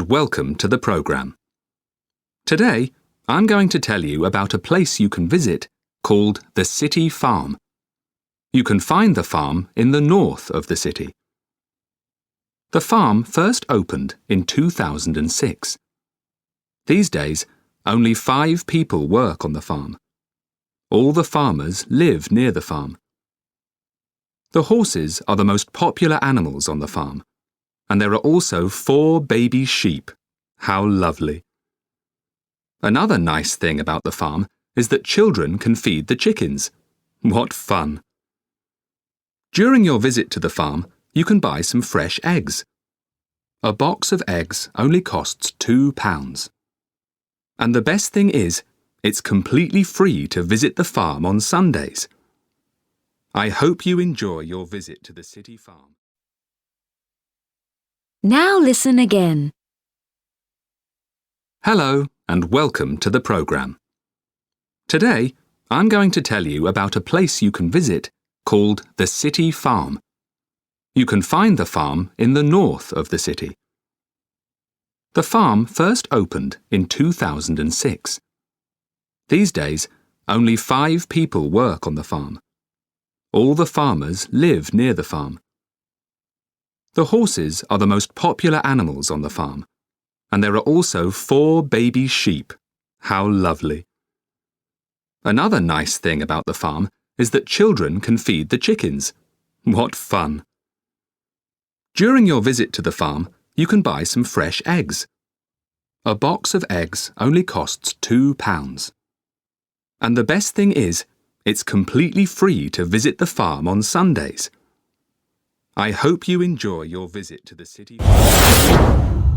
and welcome to the program. Today, I'm going to tell you about a place you can visit called the City Farm. You can find the farm in the north of the city. The farm first opened in 2006. These days, only 5 people work on the farm. All the farmers live near the farm. The horses are the most popular animals on the farm, and there are also 4 baby sheep. How lovely! Another nice thing about the farm is that children can feed the chickens. What fun! During your visit to the farm, you can buy some fresh eggs. A box of eggs only costs £2. And the best thing is, it's completely free to visit the farm on Sundays. I hope you enjoy your visit to the City Farm. Now listen again. Hello and welcome to the program. Today, I'm going to tell you about a place you can visit called the City Farm. You can find the farm in the north of the city. The farm first opened in 2006. These days, only 5 people work on the farm. All the farmers live near the farm. The horses are the most popular animals on the farm, and there are also 4 baby sheep. How lovely! Another nice thing about the farm is that children can feed the chickens. What fun! During your visit to the farm, you can buy some fresh eggs. A box of eggs only costs £2. And the best thing is, it's completely free to visit the farm on Sundays. I hope you enjoy your visit to the City Farm.